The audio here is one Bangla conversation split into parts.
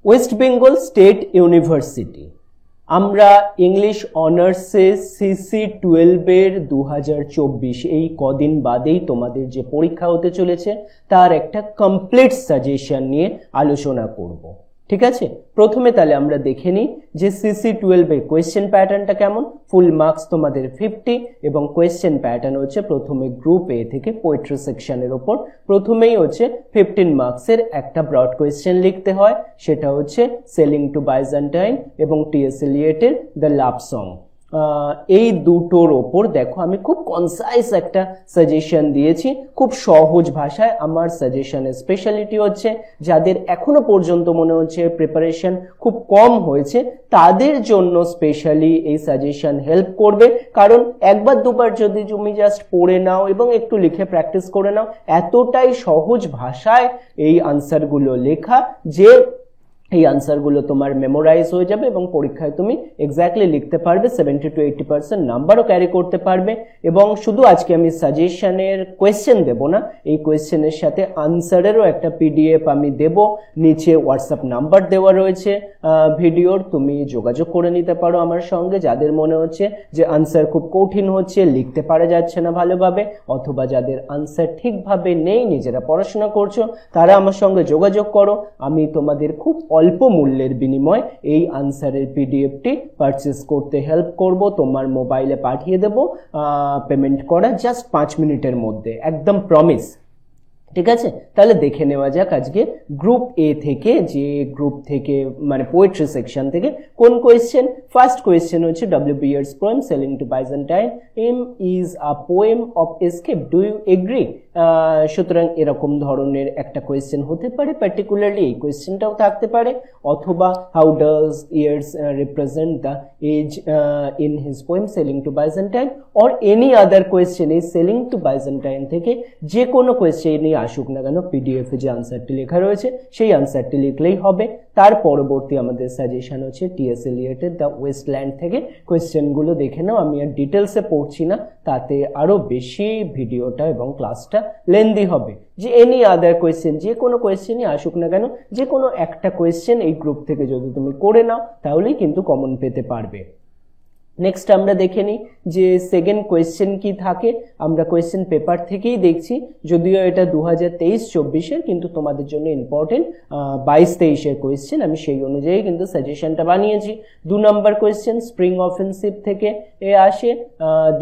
ওয়েস্ট বেঙ্গল স্টেট ইউনিভার্সিটি আমরা ইংলিশ অনার্সে সিসি 12 2024 এই কদিন বাদেই তোমাদের যে পরীক্ষা হতে চলেছে তার একটা কমপ্লিট সাজেশন নিয়ে আলোচনা করব। ঠিক আছে, প্রথমে তাহলে আমরা দেখে নিই যে সিসি 12 এর কোয়েশ্চেন প্যাটার্নটা কেমন। ফুল মার্কস তোমাদের 50 এবং কোয়েশ্চেন প্যাটার্ন হচ্ছে প্রথমে গ্রুপ এ থেকে পোয়েট্রি সেকশনের ওপর প্রথমেই হচ্ছে 15 মার্কসের একটা ব্রড কোয়েশ্চেন লিখতে হয়, সেটা হচ্ছে সেলিং টু বাইজেন্টাইন এবং টি.এস. এলিয়টের দ্য লাভ সং। এই দুটোর ওপর দেখো আমি খুব কনসাইজ একটা সাজেশন দিয়েছি, খুব সহজ ভাষায়। আমার সাজেশনের স্পেশালিটি হচ্ছে যাদের এখনো পর্যন্ত মনে হচ্ছে প্রিপারেশন খুব কম হয়েছে তাদের জন্য স্পেশালি এই সাজেশন হেল্প করবে, কারণ একবার দুবার যদি তুমি জাস্ট পড়ে নাও এবং একটু লিখে প্র্যাকটিস করে নাও, এতটাই সহজ ভাষায় এই আনসারগুলো লেখা যে এই আনসারগুলো তোমার মেমোরাইজ হয়ে যাবে এবং পরীক্ষায় তুমি এক্স্যাক্টলি লিখতে পারবে, 70 to 80% নাম্বারও ক্যারি করতে পারবে। এবং শুধু আজকে আমি সাজেশনের কোয়েশ্চেন দেব না, এই কোয়েশ্চেনের সাথে আনসারেরও একটা পিডিএফ আমি দেব, নিচে হোয়াটসঅ্যাপ নাম্বার দেওয়া রয়েছে ভিডিওর, তুমি যোগাযোগ করে নিতে পারো আমার সঙ্গে যাদের মনে হচ্ছে যে আনসার খুব কঠিন হচ্ছে, লিখতে পারা যাচ্ছে না ভালোভাবে, অথবা যাদের আনসার ঠিকভাবে নেই, নিজেরা পড়াশোনা করছো, তারা আমার সঙ্গে যোগাযোগ করো। আমি তোমাদের খুব অল্প মূল্যের বিনিময়ে এই আনসারের পিডিএফটি পারচেজ করতে হেল্প করব, তোমার মোবাইলে পাঠিয়ে দেব, পেমেন্ট করা জাস্ট 5 মিনিটের মধ্যে, একদম প্রমিস। ঠিক আছে, তাহলে দেখে নেওয়া যাক আজকে গ্রুপ এ থেকে, যে গ্রুপ থেকে মানে পোয়েট্রি সেকশন থেকে কোন কোয়েশ্চেন। ফার্স্ট কোয়েশ্চেন হচ্ছে W B Yeats's poem sailing to Byzantium is a poem of escape, do you agree? সুতরাং এরকম ধরনের একটা কোয়েশ্চেন হতে পারে, পার্টিকুলারলি এই কোয়েশ্চেনটাও থাকতে পারে, অথবা how does Yeats represent the age in his poem sailing to Byzantium, or any other question. এই সেলিং টু বাইজেন্টাইন থেকে যে কোনো কোয়েশ্চেনই আসুক না কেন, পিডিএফ এ যে আনসারটি লেখা রয়েছে সেই আনসারটি লিখলেই হবে। তার পরবর্তী আমাদের সাজেশন হচ্ছে টি.এস. এলিয়টের দ্য ওয়েস্টল্যান্ড থেকে। কোয়েশ্চেনগুলো দেখে নাও, আমি আর ডিটেলসে পড়ছি না, তাতে আরো বেশি ভিডিওটা এবং ক্লাসটা লেন্দি হবে। যে এনি আদার কোয়েশ্চেন, যে কোনো কোয়েশ্চেনই আসুক না কেন, যে কোনো একটা কোয়েশ্চেন এই গ্রুপ থেকে যদি তুমি করে নাও তাহলেই কিন্তু কমন পেতে পারবে। নেক্সট আমরা দেখে নিই যে সেকেন্ড কোয়েশ্চেন কি থাকে। আমরা কোয়েশ্চেন পেপার থেকেই দেখছি, যদিও এটা 2023-24-এর, কিন্তু তোমাদের জন্য ইম্পর্টেন্ট 22-23-এর কোয়েশ্চেন, আমি সেই অনুযায়ী কিন্তু সাজেশনটা বানিয়েছি। 2 নম্বর কোয়েশ্চেন স্প্রিং অফেন্সিভ থেকে এ আসে,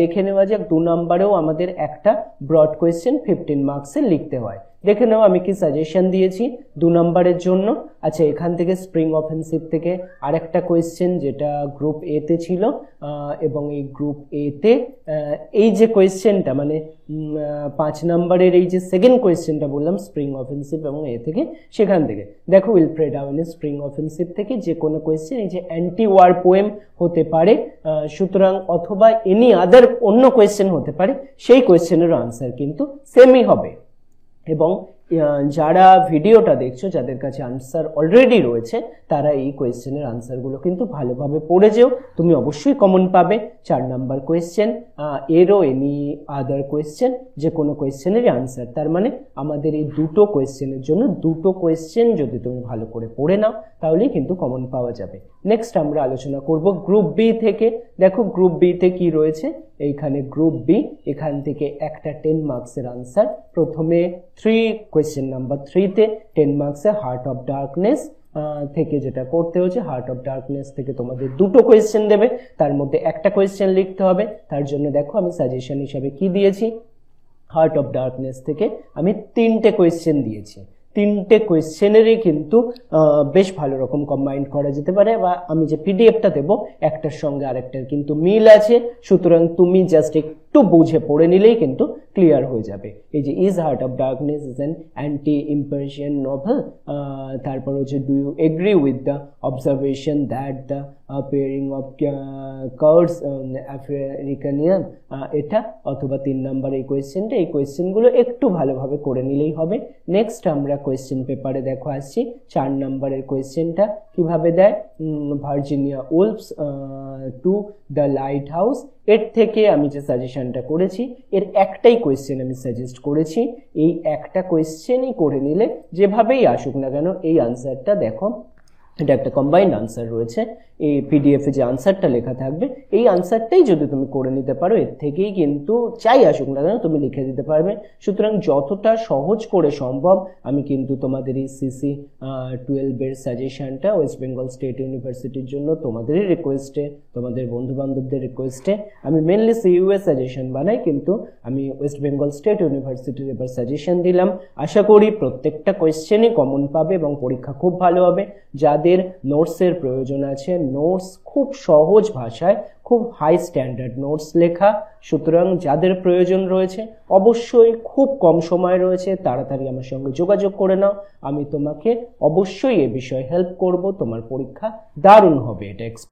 দেখে নেওয়া যাক। 2 নম্বরেও আমাদের একটা ব্রড কোয়েশ্চেন 15 মার্কসের লিখতে হয়। দেখে নাও আমি কি সাজেশন দিয়েছি 2 নম্বরের জন্য। আচ্ছা, এখান থেকে স্প্রিং অফেন্সিভ থেকে আরেকটা কোয়েশ্চেন যেটা গ্রুপ এ তে ছিল, এবং এই গ্রুপ এ তে এই যে কোয়েশ্চেনটা মানে 5 নম্বরের এই যে সেকেন্ড কোয়েশ্চেনটা বললাম স্প্রিং অফেন্সিভ এবং এ থেকে, সেখান থেকে দেখো উইলফ্রেড আওয়েনের স্প্রিং অফেন্সিভ থেকে যে কোনো কোয়েশ্চেন, এই যে অ্যান্টি ওয়ার পোয়েম হতে পারে, সুতরাং অথবা এনি আদার অন্য কোয়েশ্চেন হতে পারে, সেই কোয়েশ্চেনের আনসার কিন্তু সেমই হবে। এবং যারা ভিডিওটা দেখছো, যাদের কাছে আনসার অলরেডি রয়েছে, তারা এই কোয়েশ্চেনের আনসারগুলো কিন্তু ভালোভাবে পড়ে যেও, তুমি অবশ্যই কমন পাবে। 4 নাম্বার কোয়েশ্চেন, এরও এনি আদার কোয়েশ্চেন, যে কোনো কোয়েশ্চেনেরই আনসার। তার মানে আমাদের এই দুটো কোয়েশ্চেনের জন্য দুটো কোয়েশ্চেন যদি তুমি ভালো করে পড়ে নাও তাহলেই কিন্তু কমন পাওয়া যাবে। নেক্সট আমরা আলোচনা করব গ্রুপ বি থেকে। দেখো গ্রুপ বি তে কি রয়েছে, এইখানে গ্রুপ বি, এখান থেকে একটা 10 মার্কসের আনসার। প্রথমে কোয়েশ্চেন নাম্বার 3 তে 10 মার্কসে হার্ট অফ ডার্কনেস থেকে যেটা করতে হচ্ছে, হার্ট অফ ডার্কনেস থেকে তোমাদের দুটো কোয়েশ্চেন দেবে, তার মধ্যে একটা কোয়েশ্চেন লিখতে হবে। তার জন্য দেখো আমি সাজেশন হিসাবে কি দিয়েছি, হার্ট অফ ডার্কনেস থেকে আমি 3টে কোয়েশ্চেন দিয়েছি। 3টে কোয়েশ্চেনেরই কিন্তু বেশ ভালো রকম কম্বাইন্ড করা যেতে পারে, বা আমি যে পিডিএফটা দেবো একটার সঙ্গে আরেকটার কিন্তু মিল আছে, সুতরাং তুমি জাস্ট একটু বুঝে পড়ে নিলেই কিন্তু ক্লিয়ার হয়ে যাবে। এই যে is heart of darkness is an anti imperialist novel, তারপর হচ্ছে do you agree with the observation that the pairing of cards African, এটা, অথবা 3 নম্বর এই কোয়েশ্চেনটা। এই কোয়েশ্চেনগুলো একটু ভালোভাবে করে নিলেই হবে। নেক্সট আমরা কোয়েশ্চেন পেপারে দেখো আসছি 4 নম্বরের কোয়েশ্চেনটা কিভাবে দেয়, Virginia wolves to the light house, এর থেকে আমি যে সাজেশনটা করেছি এর একটাই কোয়েশ্চেন আমি সাজেস্ট করেছি। এই একটা কোয়েশ্চেনই করে নিলে যেভাবেই আসুক না কেন এই আনসারটা দেখো এটা একটা কম্বাইন্ড আনসার রয়েছে। এই পিডিএফ এ যে আনসারটা লেখা থাকবে এই আনসারটাই যদি তুমি করে নিতে পারো এর থেকেই কিন্তু যাই আসুক না কেন তুমি লিখে দিতে পারবে। সুতরাং যতটা সহজ করে সম্ভব আমি কিন্তু তোমাদের এই সিসি 12 এর সাজেশনটা ওয়েস্ট বেঙ্গল স্টেট ইউনিভার্সিটির জন্য তোমাদেরই রিকোয়েস্টে, তোমাদের বন্ধু বান্ধবদের রিকোয়েস্টে আমি মেনলি সিইউএ সাজেশন বানাই, কিন্তু আমি ওয়েস্ট বেঙ্গল স্টেট ইউনিভার্সিটির এবার সাজেশন দিলাম। আশা করি প্রত্যেকটা কোয়েশ্চেনই কমন পাবে এবং পরীক্ষা খুব ভালো হবে। যাদের নোটসের প্রয়োজন আছে, নোটস খুব সহজ ভাষায় খুব হাই স্ট্যান্ডার্ড নোটস লেখা, সুতরাং যাদের প্রয়োজন রয়েছে অবশ্যই খুব কম সময় রয়েছে, তাড়াতাড়ি আমার সঙ্গে যোগাযোগ করে নাও। আমি তোমাকে অবশ্যই এ বিষয়ে হেল্প করব, তোমার পরীক্ষা দারুণ হবে এটা